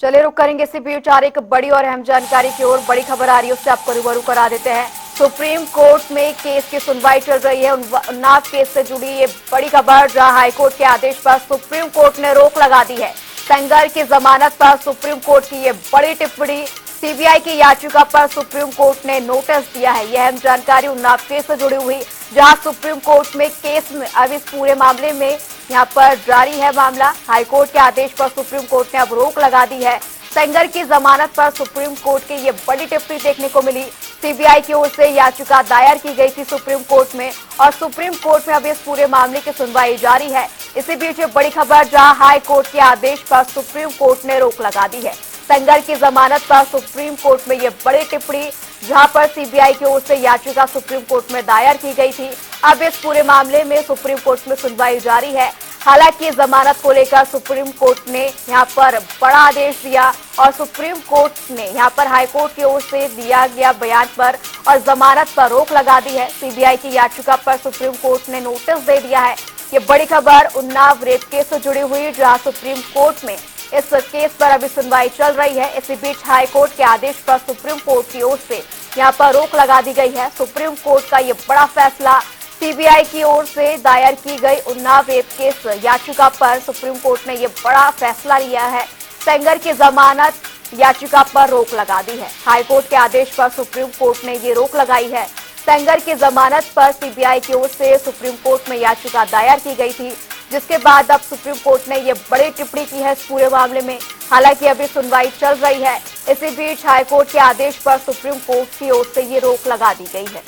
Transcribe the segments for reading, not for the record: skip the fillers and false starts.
चलिए रुक करेंगे इसी बीच एक बड़ी और अहम जानकारी की ओर। बड़ी खबर आ रही है, उससे आपको रूबरू करा देते हैं। सुप्रीम कोर्ट में केस की सुनवाई चल रही है। उन्नाव केस से जुड़ी ये बड़ी खबर, जहां हाईकोर्ट के आदेश पर सुप्रीम कोर्ट ने रोक लगा दी है। सेंगर की जमानत पर सुप्रीम कोर्ट की ये बड़ी टिप्पणी। सीबीआई की याचिका पर सुप्रीम कोर्ट ने नोटिस दिया है। यह अहम जानकारी उन्नाव केस से जुड़ी हुई, जहां सुप्रीम कोर्ट में केस में अब इस पूरे मामले में यहां पर जारी है मामला। हाईकोर्ट के आदेश पर सुप्रीम कोर्ट ने अब रोक लगा दी है। सेंगर की जमानत पर सुप्रीम कोर्ट की ये बड़ी टिप्पणी देखने को मिली। सीबीआई की ओर से याचिका दायर की गई थी सुप्रीम कोर्ट में, और सुप्रीम कोर्ट में अब इस पूरे मामले की सुनवाई जारी है। इसी बीच ये बड़ी खबर, जहां हाई कोर्ट के आदेश पर सुप्रीम कोर्ट ने रोक लगा दी है। सेंगर की जमानत पर सुप्रीम कोर्ट में ये बड़ी टिप्पणी, जहां पर सीबीआई की ओर से याचिका सुप्रीम कोर्ट में दायर की गई थी। अब इस पूरे मामले में सुप्रीम कोर्ट में सुनवाई जारी है। हालांकि जमानत को लेकर सुप्रीम कोर्ट ने यहां पर बड़ा आदेश दिया, और सुप्रीम कोर्ट ने यहां पर हाईकोर्ट की ओर से दिया गया बयान पर और जमानत पर रोक लगा दी है। सीबीआई की याचिका पर सुप्रीम कोर्ट ने नोटिस दे दिया है। ये बड़ी खबर उन्नाव रेप केस से जुड़ी हुई, जहां सुप्रीम कोर्ट में इस केस पर अभी सुनवाई चल रही है। इसी बीच हाईकोर्ट के आदेश पर सुप्रीम कोर्ट की ओर से यहां पर रोक लगा दी गई है। सुप्रीम कोर्ट का ये बड़ा फैसला, सीबीआई की ओर से दायर की गई उन्नाव रेप केस याचिका पर सुप्रीम कोर्ट ने ये बड़ा फैसला लिया है। सेंगर की जमानत याचिका पर रोक लगा दी है। हाईकोर्ट के आदेश पर सुप्रीम कोर्ट ने ये रोक लगाई है। सेंगर की जमानत पर सीबीआई की ओर से सुप्रीम कोर्ट में याचिका दायर की गई थी, जिसके बाद अब सुप्रीम कोर्ट ने ये बड़ी टिप्पणी की है इस पूरे मामले में। हालांकि अभी सुनवाई चल रही है। इसी बीच हाईकोर्ट के आदेश पर सुप्रीम कोर्ट की ओर से ये रोक लगा दी गई है।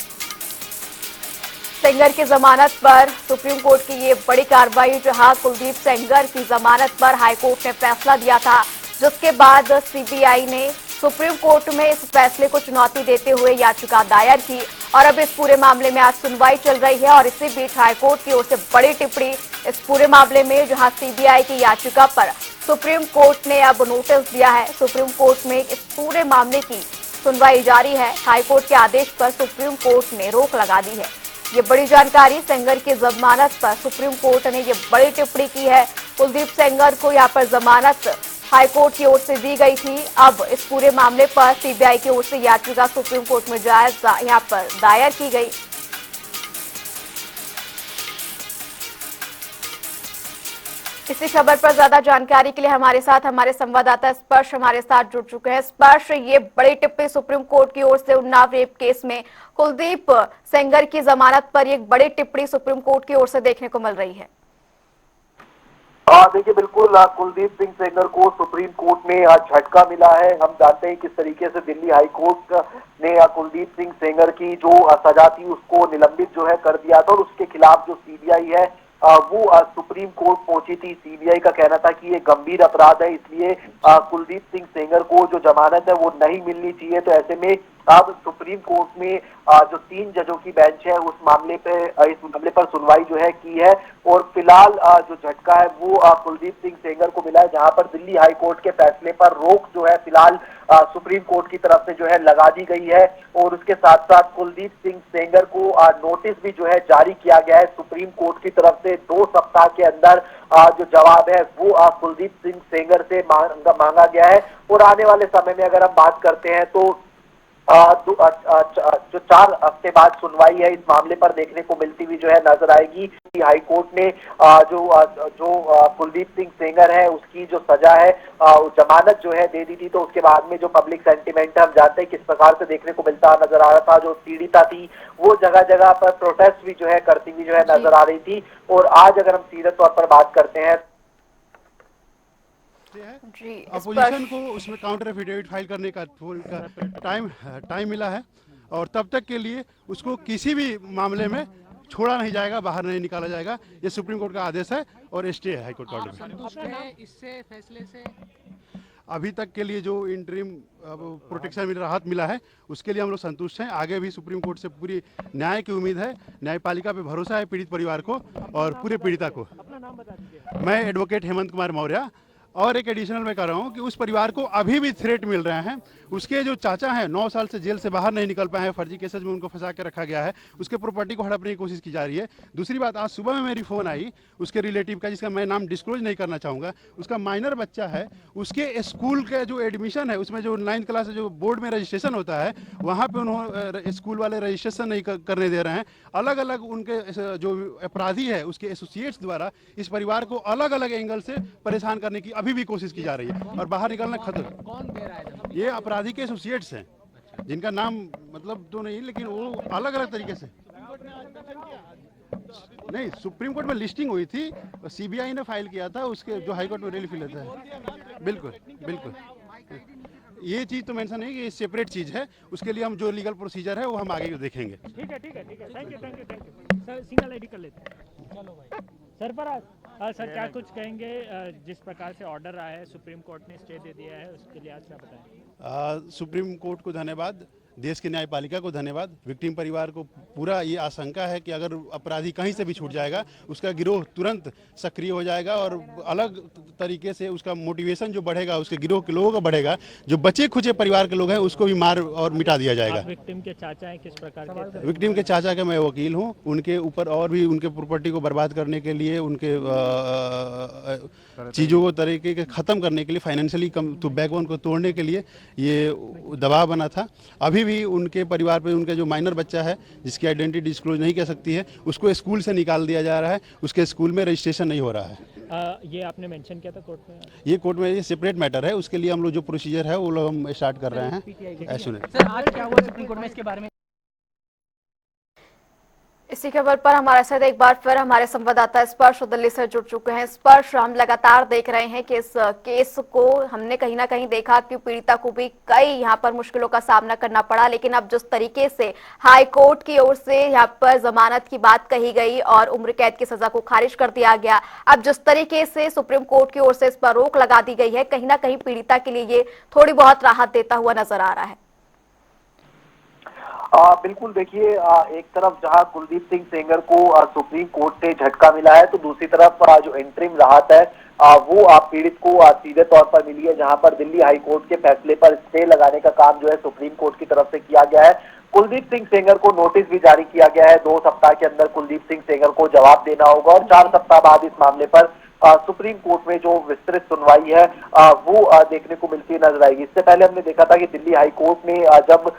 सेंगर की जमानत पर सुप्रीम कोर्ट की ये बड़ी कार्रवाई, जहां कुलदीप सेंगर की जमानत पर हाईकोर्ट ने फैसला दिया था, जिसके बाद सीबीआई ने सुप्रीम कोर्ट में इस फैसले को चुनौती देते हुए याचिका दायर की, और अब इस पूरे मामले में आज सुनवाई चल रही है। और इसी बीच हाईकोर्ट की ओर से बड़ी टिप्पणी इस पूरे मामले में, जहां सीबीआई की याचिका पर सुप्रीम कोर्ट ने अब नोटिस दिया है। सुप्रीम कोर्ट में इस पूरे मामले की सुनवाई जारी है। हाईकोर्ट के आदेश पर सुप्रीम कोर्ट ने रोक लगा दी है। ये बड़ी जानकारी, सेंगर की जमानत पर सुप्रीम कोर्ट ने ये बड़ी टिप्पणी की है। कुलदीप सेंगर को यहाँ पर जमानत हाईकोर्ट की ओर से दी गई थी। अब इस पूरे मामले पर सीबीआई की ओर से याचिका सुप्रीम कोर्ट में यहाँ पर दायर की गई। इसी खबर पर ज्यादा जानकारी के लिए हमारे साथ हमारे संवाददाता स्पर्श हमारे साथ जुड़ चुके हैं। स्पर्श, ये बड़ी टिप्पणी सुप्रीम कोर्ट की ओर से उन्नाव रेप केस में कुलदीप सेंगर की जमानत पर एक बड़ी टिप्पणी सुप्रीम कोर्ट की ओर से देखने को मिल रही है। देखिए, बिल्कुल कुलदीप सिंह सेंगर को सुप्रीम कोर्ट में झटका मिला है। हम जानते हैं किस तरीके से दिल्ली हाई कोर्ट ने कुलदीप सिंह सेंगर की जो सजा थी उसको निलंबित जो है कर दिया था, और उसके खिलाफ जो सीबीआई है वो सुप्रीम कोर्ट पहुंची थी। सीबीआई का कहना था कि ये गंभीर अपराध है, इसलिए कुलदीप सिंह सेंगर को जो जमानत है वो नहीं मिलनी चाहिए। तो ऐसे में अब सुप्रीम कोर्ट में जो 3 जजों की बेंच है इस मामले पर सुनवाई जो है की है, और फिलहाल जो झटका है वो कुलदीप सिंह सेंगर को मिला है, जहां पर दिल्ली हाई कोर्ट के फैसले पर रोक जो है फिलहाल सुप्रीम कोर्ट की तरफ से जो है लगा दी गई है। और उसके साथ साथ कुलदीप सिंह सेंगर को नोटिस भी जो है जारी किया गया है सुप्रीम कोर्ट की तरफ से। 2 सप्ताह के अंदर जो जवाब है वो कुलदीप सिंह सेंगर से मांगा गया है। और आने वाले समय में अगर हम बात करते हैं तो जो 4 हफ्ते बाद सुनवाई है इस मामले पर देखने को मिलती हुई जो है नजर आएगी। हाई कोर्ट ने जो कुलदीप सिंह सेंगर है उसकी जो सजा है जमानत जो है दे दी थी, तो उसके बाद में जो पब्लिक सेंटिमेंट हम जानते हैं किस प्रकार से देखने को मिलता नजर आ रहा था। जो पीड़िता थी वो जगह जगह पर प्रोटेस्ट भी जो है करती हुई जो है नजर आ रही थी। और आज अगर हम सीधे तौर पर बात करते हैं जी, अपोजिशन को उसमें काउंटर एफिडेविट फाइल करने का टाइम मिला है, और तब तक के लिए उसको किसी भी मामले में छोड़ा नहीं जाएगा, बाहर नहीं निकाला जाएगा। ये सुप्रीम कोर्ट का आदेश है और स्टे है हाईकोर्ट ऑर्डर में। संतुष्ट हैं इससे फैसले से? अभी तक के लिए जो इंटरिम प्रोटेक्शन में राहत मिला है उसके लिए हम लोग संतुष्ट हैं। आगे भी सुप्रीम कोर्ट से पूरी न्याय की उम्मीद है। न्यायपालिका पे भरोसा है पीड़ित परिवार को और पूरे पीड़िता को। अपना नाम बता दीजिए। मैं एडवोकेट हेमंत कुमार मौर्य, और एक एडिशनल मैं कर रहा हूँ कि उस परिवार को अभी भी थ्रेट मिल रहे हैं। उसके जो चाचा हैं 9 साल से जेल से बाहर नहीं निकल पाए हैं, फर्जी केसेस में उनको फंसा के रखा गया है, उसके प्रॉपर्टी को हड़पने की कोशिश की जा रही है। दूसरी बात, आज सुबह में मेरी फ़ोन आई उसके रिलेटिव का, जिसका मैं नाम डिस्क्लोज नहीं करना चाहूँगा। उसका माइनर बच्चा है, उसके स्कूल का जो एडमिशन है उसमें जो 9th क्लास जो बोर्ड में रजिस्ट्रेशन होता है वहाँ पर उन्होंने स्कूल वाले रजिस्ट्रेशन नहीं करने दे रहे हैं। अलग अलग उनके जो अपराधी है उसके एसोसिएट्स द्वारा इस परिवार को अलग अलग एंगल से परेशान करने की अभी भी कोशिश की जा रही है और बाहर निकलना खतरा। कौन दे रहा है जमीन? ये अपराधी के एसोसिएट्स हैं, जिनका नाम मतलब तो नहीं, लेकिन वो अलग अलग तरीके से नहीं, सुप्रीम कोर्ट में लिस्टिंग हुई थी, सीबीआई ने फाइल किया था, उसके जो हाई कोर्ट में रिलीफ लेता है। बिल्कुल बिल्कुल, ये चीज़ तो मेंशन है कि ये सेपरेट चीज़ है, उसके लिए हम जो लीगल प्रोसीजर है वो हम आगे देखेंगे। ठीक है thank you sir. Single ID कर लेते हैं। चलो भाई सरफराज सर क्या कुछ कहेंगे जिस प्रकार से ऑर्डर आया है, सुप्रीम कोर्ट ने स्टे दे दिया है, उसके लिए आज क्या बताएं? सुप्रीम कोर्ट को धन्यवाद, देश की न्यायपालिका को धन्यवाद। विक्टिम परिवार को पूरा ये आशंका है कि अगर अपराधी कहीं से भी छूट जाएगा उसका गिरोह तुरंत सक्रिय हो जाएगा और अलग तरीके से उसका मोटिवेशन जो बढ़ेगा, उसके गिरोह के लोगों का बढ़ेगा। जो बचे खुचे परिवार के लोग हैं उसको भी मार और मिटा दिया जाएगा। विक्टिम के चाचा हैं, किस प्रकार के? विक्टिम के चाचा का मैं वकील हूं, उनके ऊपर और भी उनके प्रॉपर्टी को बर्बाद करने के लिए, उनके चीज़ों को तरीके के ख़त्म करने के लिए, फाइनेंशियली कम तो बैकबोन को तोड़ने के लिए ये दबाव बना था। अभी भी उनके परिवार पे उनका जो माइनर बच्चा है जिसकी आइडेंटिटी डिस्क्लोज नहीं कर सकती है, उसको स्कूल से निकाल दिया जा रहा है, उसके स्कूल में रजिस्ट्रेशन नहीं हो रहा है। ये आपने मेंशन किया था कोर्ट में? ये कोर्ट में ये सेपरेट मैटर है, उसके लिए हम लोग जो प्रोसीजर है वो लोग हम स्टार्ट कर रहे हैं। ऐसे सर आज क्या हुआ सुप्रीम कोर्ट में, इसके बारे में? इसी खबर पर हमारे साथ एक बार फिर हमारे संवाददाता स्पर्श दिल्ली से जुड़ चुके हैं। स्पर्श, हम लगातार देख रहे हैं कि इस केस को हमने कहीं ना कहीं देखा कि पीड़िता को भी कई यहाँ पर मुश्किलों का सामना करना पड़ा, लेकिन अब जिस तरीके से हाई कोर्ट की ओर से यहाँ पर जमानत की बात कही गई और उम्र कैद की सजा को खारिज कर दिया गया, अब जिस तरीके से सुप्रीम कोर्ट की ओर से इस पर रोक लगा दी गई है, कहीं ना कहीं पीड़िता के लिए ये थोड़ी बहुत राहत देता हुआ नजर आ रहा है। बिल्कुल, देखिए एक तरफ जहां कुलदीप सिंह सेंगर को सुप्रीम कोर्ट से झटका मिला है, तो दूसरी तरफ जो इंटरिम राहत है वो पीड़ित को सीधे तौर पर मिली है, जहां पर दिल्ली हाई कोर्ट के फैसले पर स्टे लगाने का काम जो है सुप्रीम कोर्ट की तरफ से किया गया है। कुलदीप सिंह सेंगर को नोटिस भी जारी किया गया है, 2 सप्ताह के अंदर कुलदीप सिंह सेंगर को जवाब देना होगा और 4 सप्ताह बाद इस मामले पर सुप्रीम कोर्ट में जो विस्तृत सुनवाई है वो देखने को मिलती नजर आएगी। इससे पहले हमने देखा था कि दिल्ली हाई कोर्ट ने जब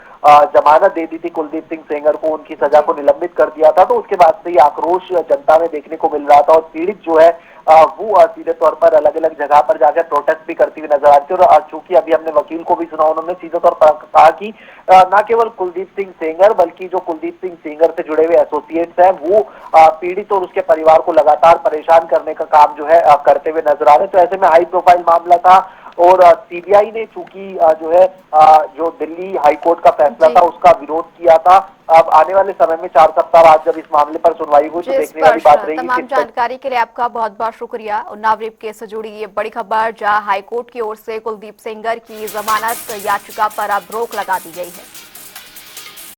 जमानत दे दी थी कुलदीप सिंह सेंगर को, उनकी सजा को निलंबित कर दिया था, तो उसके बाद से ही आक्रोश जनता में देखने को मिल रहा था और पीड़ित जो है वो सीधे तौर पर अलग अलग जगह पर जाकर प्रोटेस्ट भी करती हुई नजर आती है। और चूंकि अभी हमने वकील को भी सुना, उन्होंने सीधे तौर पर कहा कि न केवल कुलदीप सिंह सेंगर बल्कि जो कुलदीप सिंह सेंगर से जुड़े हुए एसोसिएट्स हैं वो पीड़ित और उसके परिवार को लगातार परेशान करने का काम जो है करते हुए नजर आ रहे हैं। तो ऐसे में हाई प्रोफाइल मामला था और सीबीआई ने चूंकि जो है जो दिल्ली हाईकोर्ट का फैसला था उसका विरोध किया था। अब आने वाले समय में 4 सप्ताह बाद जब इस मामले पर सुनवाई हुई तो देखने वाली बात रहेगी। तमाम जानकारी के लिए आपका बहुत बहुत शुक्रिया। उन्नाव रेप केस से जुड़ी ये बड़ी खबर, जहां हाईकोर्ट की ओर से कुलदीप सेंगर की जमानत याचिका पर अब रोक लगा दी गई है।